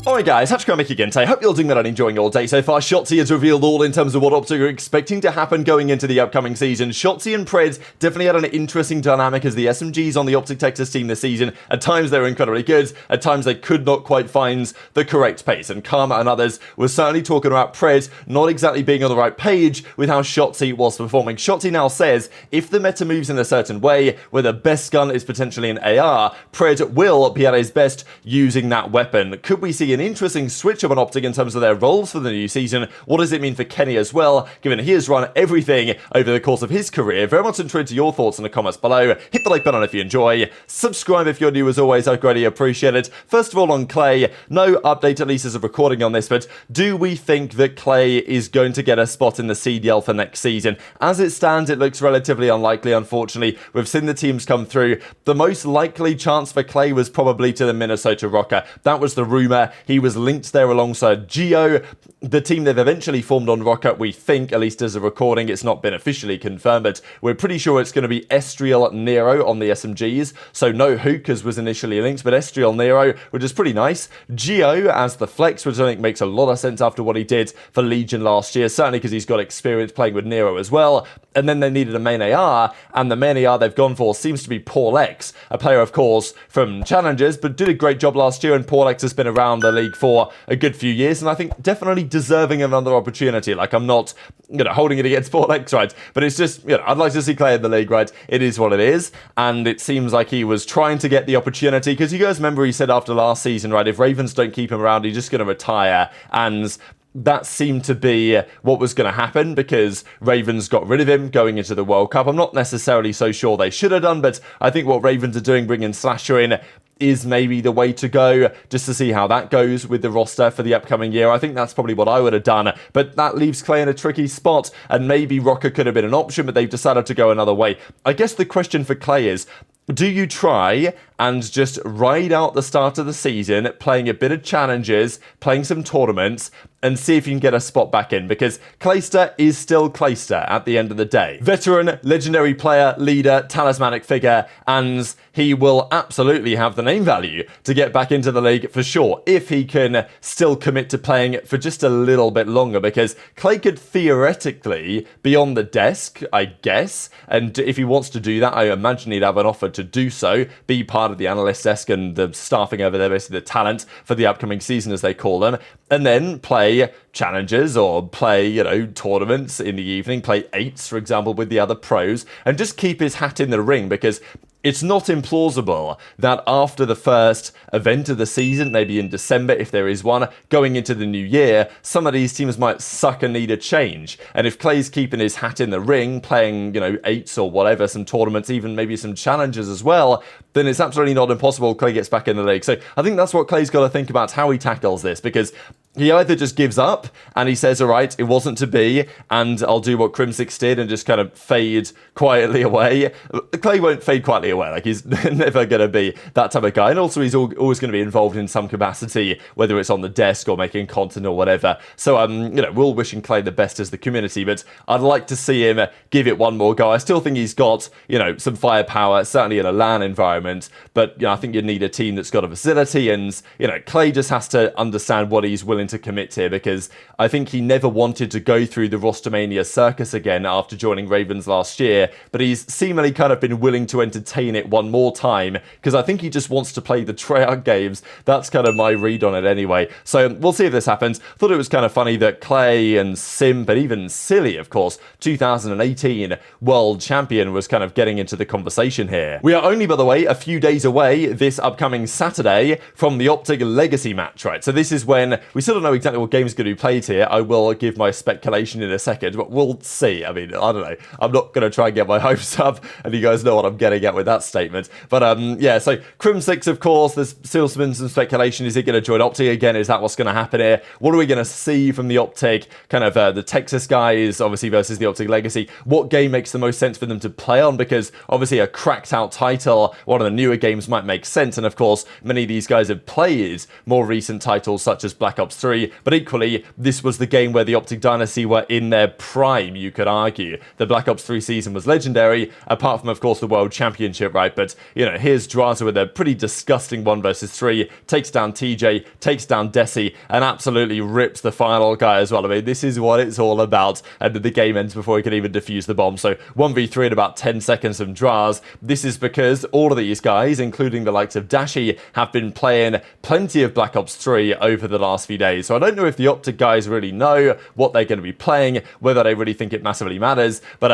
Alright guys, HyDra again today. Hope you're doing well and enjoying your day so far. Shotzzy has revealed all in terms of what OpTic are expecting to happen going into the upcoming season. Shotzzy and Pred definitely had an interesting dynamic as the SMGs on the OpTic Texas team this season. At times they were incredibly good, at times they could not quite find the correct pace. And Karma and others were certainly talking about Pred not exactly being on the right page with how Shotzzy was performing. Shotzzy now says if the meta moves in a certain way, where the best gun is potentially an AR, Pred will be at his best using that weapon. Could we see an interesting switch up on OpTic in terms of their roles for the new season? What does it mean for Kenny as well, given he has run everything over the course of his career? Very much intrigued to your thoughts in the comments below. Hit the like button if you enjoy. Subscribe if you're new as always, I'd greatly appreciate it. First of all, on Clay, no update at least as of recording on this, but do we think that Clay is going to get a spot in the CDL for next season? As it stands, it looks relatively unlikely, unfortunately. We've seen the teams come through. The most likely chance for Clay was probably to the Minnesota Rocker. That was the rumor. He was linked there alongside Geo. The team they've eventually formed on Rocket, we think, at least as a recording, it's not been officially confirmed, but we're pretty sure it's going to be Estriel Nero on the SMGs. So no Hook as was initially linked, but Estriel Nero, which is pretty nice. Geo as the flex, which I think makes a lot of sense after what he did for Legion last year, certainly because he's got experience playing with Nero as well. And then they needed a main AR, and the main AR they've gone for seems to be PaulX, a player, of course, from Challengers, but did a great job last year, and PaulX has been around the league for a good few years, and I think definitely deserving another opportunity. Like, I'm not, holding it against PaulX, right? But it's just, I'd like to see Clay in the league, right? It is what it is, and it seems like he was trying to get the opportunity, because you guys remember he said after last season, right, if Ravens don't keep him around, he's just going to retire, and that seemed to be what was going to happen because Ravens got rid of him going into the World Cup. I'm not necessarily so sure they should have done, but I think what Ravens are doing, bringing Slasher in, is maybe the way to go, just to see how that goes with the roster for the upcoming year. I think that's probably what I would have done, but that leaves Clay in a tricky spot, and maybe Rocker could have been an option, but they've decided to go another way. I guess the question for Clay is, do you try and just ride out the start of the season, playing a bit of challenges, playing some tournaments, and see if you can get a spot back in? Because Clayster is still Clayster at the end of the day. Veteran, legendary player, leader, talismanic figure, and he will absolutely have the name value to get back into the league for sure, if he can still commit to playing for just a little bit longer, because Clay could theoretically be on the desk, I guess, and if he wants to do that, I imagine he'd have an offer to do so, be part of the analyst desk and the staffing over there, basically the talent for the upcoming season as they call them, and then play challenges or play, tournaments in the evening, play 8s, for example, with the other pros, and just keep his hat in the ring, because it's not implausible that after the first event of the season, maybe in December, if there is one, going into the new year, some of these teams might suck and need a change. And if Clay's keeping his hat in the ring, playing, 8s or whatever, some tournaments, even maybe some challenges as well, then it's absolutely not impossible Clay gets back in the league. So I think that's what Clay's got to think about, how he tackles this, because he either just gives up and he says, all right, it wasn't to be, and I'll do what Crimsix did and just kind of fade quietly away. Clay won't fade quietly away. Like, he's never going to be that type of guy. And also, he's always going to be involved in some capacity, whether it's on the desk or making content or whatever. So, we're all wishing Clay the best as the community, but I'd like to see him give it one more go. I still think he's got, some firepower, certainly in a LAN environment, but, I think you need a team that's got a facility, and, Clay just has to understand what he's willing to commit here, because I think he never wanted to go through the Rostermania circus again after joining Ravens last year, but he's seemingly kind of been willing to entertain it one more time, because I think he just wants to play the Treyarch games. That's kind of my read on it anyway. So we'll see if this happens. Thought it was kind of funny that Clay and Simp and even Silly, of course, 2018 world champion, was kind of getting into the conversation here. We are only, by the way, a few days away this upcoming Saturday from the OpTic Legacy match, right? So this is when we still don't know exactly what game is going to be played here. I will give my speculation in a second, but we'll see. I mean, I don't know. I'm not going to try and get my hopes up, and you guys know what I'm getting at with that statement. But yeah, so Crimsix, of course, there's still been some speculation. Is he going to join OpTic again? Is that what's going to happen here? What are we going to see from the OpTic, kind of the Texas guys, obviously, versus the OpTic Legacy? What game makes the most sense for them to play on? Because obviously a cracked out title, one of the newer games, might make sense. And of course, many of these guys have played more recent titles such as Black Ops 3, but equally, this was the game where the OpTic Dynasty were in their prime, you could argue. The Black Ops 3 season was legendary, apart from, of course, the World Championship, right? But, you know, here's Drazah with a pretty disgusting 1 versus 3, takes down TJ, takes down Dashy, and absolutely rips the final guy as well. I mean, this is what it's all about, and the game ends before he can even defuse the bomb. So 1v3 in about 10 seconds from Drazah. This is because all of these guys, including the likes of Dashy, have been playing plenty of Black Ops 3 over the last few days. So I don't know if the OpTic guys really know what they're going to be playing, whether they really think it massively matters. But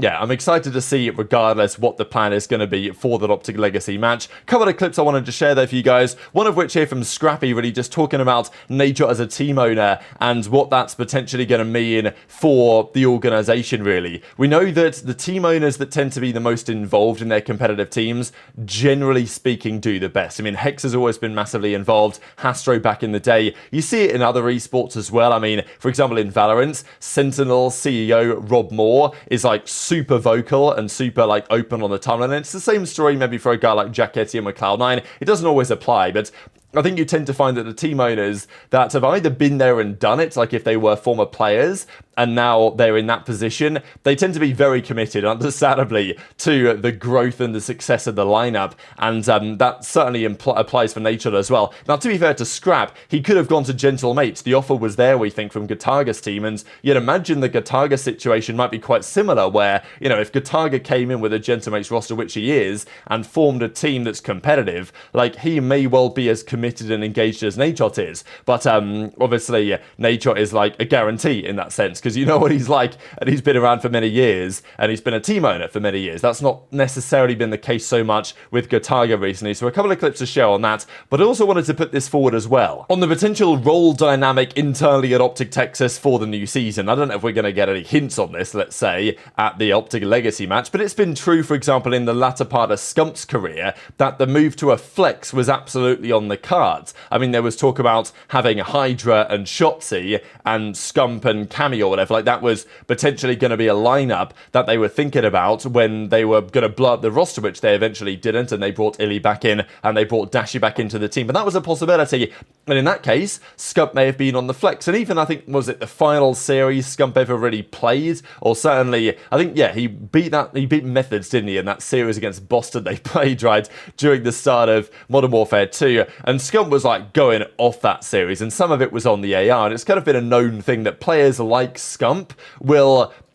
yeah, I'm excited to see, regardless, what the plan is going to be for the OpTic Legacy match. Couple of clips I wanted to share there for you guys. One of which here from Scrappy, really just talking about Nature as a team owner and what that's potentially going to mean for the organization, really. We know that the team owners that tend to be the most involved in their competitive teams, generally speaking, do the best. I mean, Hex has always been massively involved. Hastro back in the day. You see it in other esports as well. I mean, for example, in Valorant, Sentinel CEO Rob Moore is like super vocal and super like open on the timeline. And it's the same story maybe for a guy like Jack Etienne with Cloud9. It doesn't always apply, but I think you tend to find that the team owners that have either been there and done it, like if they were former players and now they're in that position, they tend to be very committed, understandably, to the growth and the success of the lineup. And that certainly applies for Nature as well. Now, to be fair to Scrap, he could have gone to Gentle Mates. The offer was there, we think, from Gataga's team. And you'd imagine the Gataga situation might be quite similar, where, you know, if Gatага came in with a Gentle Mates roster, which he is, and formed a team that's competitive, like, he may well be as committed and engaged as Nadeshot is. But obviously, Nadeshot is like a guarantee in that sense, because you know what he's like, and he's been around for many years, and he's been a team owner for many years. That's not necessarily been the case so much with Gataga recently, so a couple of clips to show on that, but I also wanted to put this forward as well on the potential role dynamic internally at OpTic Texas for the new season. I don't know if we're going to get any hints on this, let's say, at the OpTic Legacy match, but it's been true, for example, in the latter part of Scump's career, that the move to a flex was absolutely on the cards. I mean, there was talk about having HyDra and Shotzzy and Scump and Cammy or whatever, like that was potentially going to be a lineup that they were thinking about when they were going to blow up the roster, which they eventually didn't, and they brought iLLeY back in and they brought Dashy back into the team. But that was a possibility, and in that case, Scump may have been on the flex. And even, I think, was it the final series Scump ever really played? Or certainly, I think, yeah, he beat Methods, didn't he, in that series against Boston they played, right, during the start of Modern Warfare 2. And Scump was like going off that series, and some of it was on the AR, and it's kind of been a known thing that players like Scump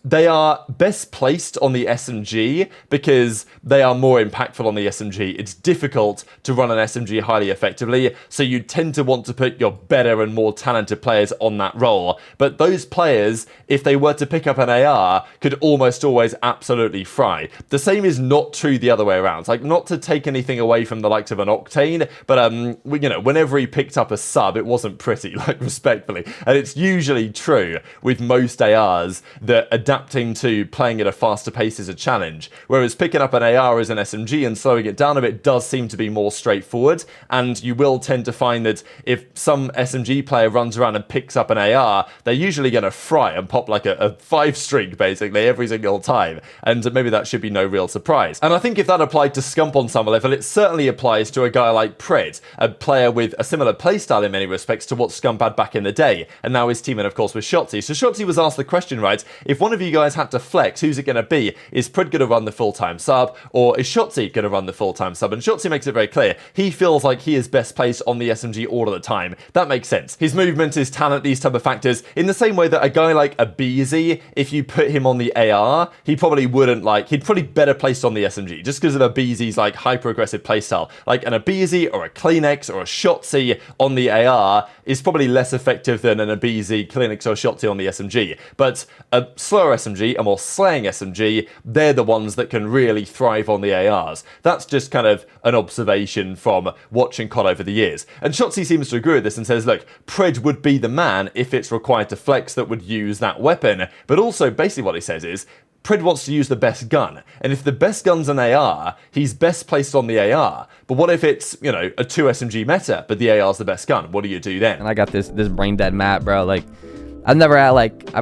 they are best placed on the SMG because they are more impactful on the SMG. It's difficult to run an SMG highly effectively, so you tend to want to put your better and more talented players on that role. But those players, if they were to pick up an AR, could almost always absolutely fry. The same is not true the other way around. Like, not to take anything away from the likes of an Octane, but you know, whenever he picked up a sub, it wasn't pretty, like, respectfully. And it's usually true with most ARs that adapting to playing at a faster pace is a challenge, whereas picking up an AR as an SMG and slowing it down a bit does seem to be more straightforward. And you will tend to find that if some SMG player runs around and picks up an AR, they're usually going to fry and pop like a 5-string basically every single time, and maybe that should be no real surprise. And I think if that applied to Scump on some level, it certainly applies to a guy like Pred, a player with a similar playstyle in many respects to what Scump had back in the day, and now his teaming, of course, with Shotzzy. So Shotzzy was asked the question, right, if one of you guys had to flex, who's it going to be? Is Pred going to run the full-time sub, or is Shotzzy going to run the full-time sub? And Shotzzy makes it very clear. He feels like he is best placed on the SMG all of the time. That makes sense. His movement, his talent, these type of factors, in the same way that a guy like aBeZy, if you put him on the AR, he probably wouldn't he'd probably better placed on the SMG, just because of aBeZy's like hyper-aggressive playstyle. Like an aBeZy or a CleanX or a Shotzzy on the AR is probably less effective than an aBeZy, CleanX or Shotzzy on the SMG. But a slower SMG, a more slaying SMG, they're the ones that can really thrive on the ARs. That's just kind of an observation from watching COD over the years. And Shotzzy seems to agree with this and says, look, Pred would be the man if it's required to flex that would use that weapon. But also, basically what he says is, Pred wants to use the best gun, and if the best gun's an AR, he's best placed on the AR. But what if it's, you know, a 2 SMG meta, but the AR's the best gun? What do you do then? And I got this brain dead map, bro. Like, I've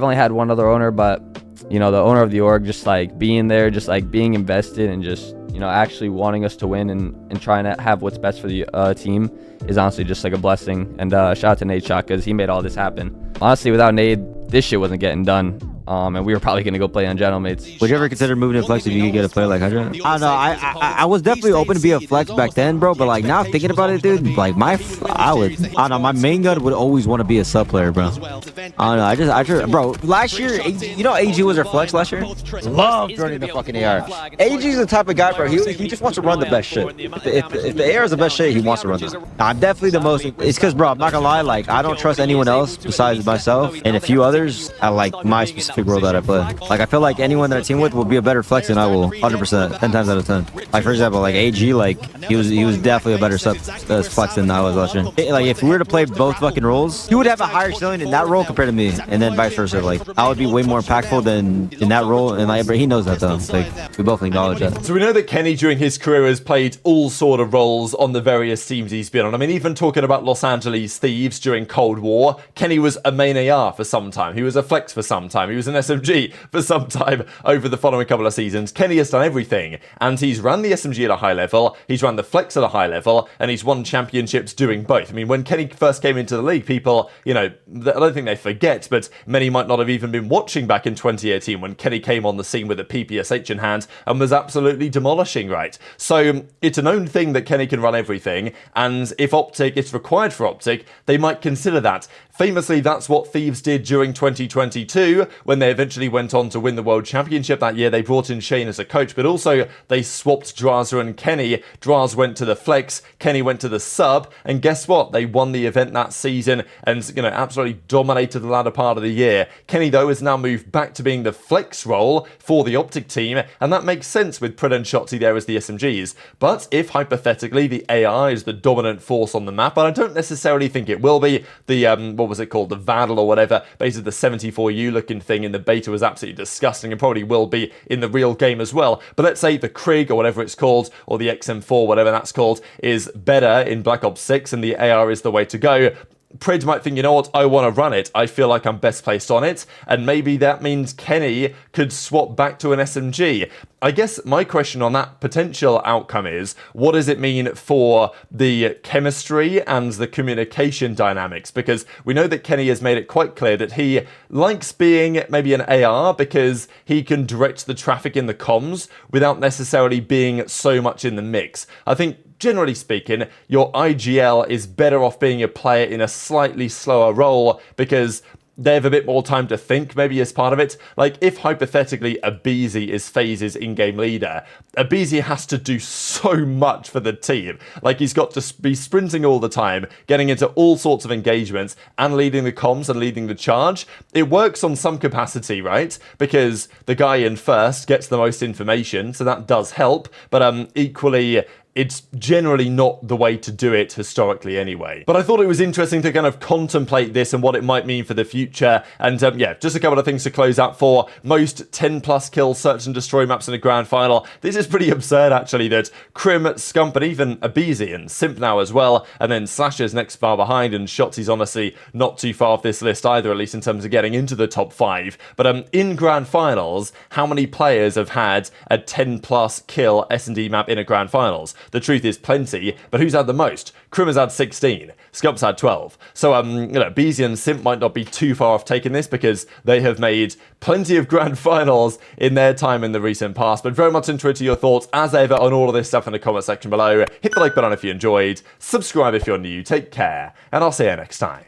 only had one other owner, but, you know, the owner of the org just like being there, just like being invested and just, you know, actually wanting us to win and trying to have what's best for the team is honestly just like a blessing. And shout out to Nade Shot because he made all this happen. Honestly, without Nade, this shit wasn't getting done. And we were probably gonna go play on Gentlemates. Would you ever consider moving to flex if you could get a player like HyDra? I don't know. I was definitely open to be a flex back then, bro. But like now thinking about it, dude, like I don't know. My main gun would always want to be a sub player, bro. I don't know. I just, bro. Last year, you know, aG was our flex last year. Loved running the fucking AR. aG's the type of guy, bro. He just wants to run the best shit. If the AR is the best shit, he wants to run this. I'm definitely the most. It's because, bro, I'm not gonna lie. Like I don't trust anyone else besides myself and a few others at like my specific role that I play. Like I feel like anyone that I team with will be a better flex than I will, 100%, 10 times out of 10. Like for example, like aG, like he was definitely a better flex than I was last year. Like if we were to play both fucking roles, he would have a higher ceiling in that role compared to me, and then vice versa. Like I would be way more impactful than in that role, and like he knows that though. Like we both acknowledge that. So we know that Kenny during his career has played all sort of roles on the various teams he's been on. I mean, even talking about Los Angeles Thieves during Cold War, Kenny was a main AR for some time. He was a flex for some time. He was an SMG for some time over the following couple of seasons. Kenny has done everything, and he's run the SMG at a high level, he's run the flex at a high level, and he's won championships doing both. I mean, when Kenny first came into the league, people, you know, I don't think they forget, but many might not have even been watching back in 2018 when Kenny came on the scene with a PPSH in hand and was absolutely demolishing, right? So it's a known thing that Kenny can run everything, and if OpTic, it's required for OpTic, they might consider that. Famously, that's what Thieves did during 2022 when they eventually went on to win the World Championship that year. They brought in Shane as a coach, but also they swapped Drazah and Kenny. Drazah went to the flex, Kenny went to the sub, and guess what? They won the event that season and, you know, absolutely dominated the latter part of the year. Kenny, though, has now moved back to being the flex role for the OpTic team, and that makes sense with Priestahh and Shotzzy there as the SMGs. But if, hypothetically, the AI is the dominant force on the map, and I don't necessarily think it will be, the, what was it called, the Vandal or whatever, basically the 74U looking thing in the beta was absolutely disgusting and probably will be in the real game as well. But let's say the Krig or whatever it's called, or the XM4, whatever that's called, is better in Black Ops 6 and the AR is the way to go. Prid might think, you know what, I want to run it. I feel like I'm best placed on it. And maybe that means Kenny could swap back to an SMG. I guess my question on that potential outcome is, what does it mean for the chemistry and the communication dynamics? Because we know that Kenny has made it quite clear that he likes being maybe an AR because he can direct the traffic in the comms without necessarily being so much in the mix. I think generally speaking, your IGL is better off being a player in a slightly slower role because they have a bit more time to think, maybe as part of it. Like, if hypothetically aBeZy is FaZe's in-game leader, aBeZy has to do so much for the team. Like, he's got to be sprinting all the time, getting into all sorts of engagements, and leading the comms and leading the charge. It works on some capacity, right? Because the guy in first gets the most information, so that does help, but equally, it's generally not the way to do it historically anyway. But I thought it was interesting to kind of contemplate this and what it might mean for the future. And yeah, just a couple of things to close out for. Most 10+ kill search and destroy maps in a grand final. This is pretty absurd actually that Kremp, Scump, and even aBeZy and Simp now as well. And then Slash's next far behind, and Shotzzy's honestly not too far off this list either, at least in terms of getting into the top 5. But in grand finals, how many players have had a 10+ kill S&D map in a grand finals? The truth is plenty, but who's had the most? Kremp has had 16, Scump's had 12. So, you know, aBeZy and Simp might not be too far off taking this because they have made plenty of grand finals in their time in the recent past. But very much interested to your thoughts, as ever, on all of this stuff in the comment section below. Hit the like button if you enjoyed, subscribe if you're new, take care, and I'll see you next time.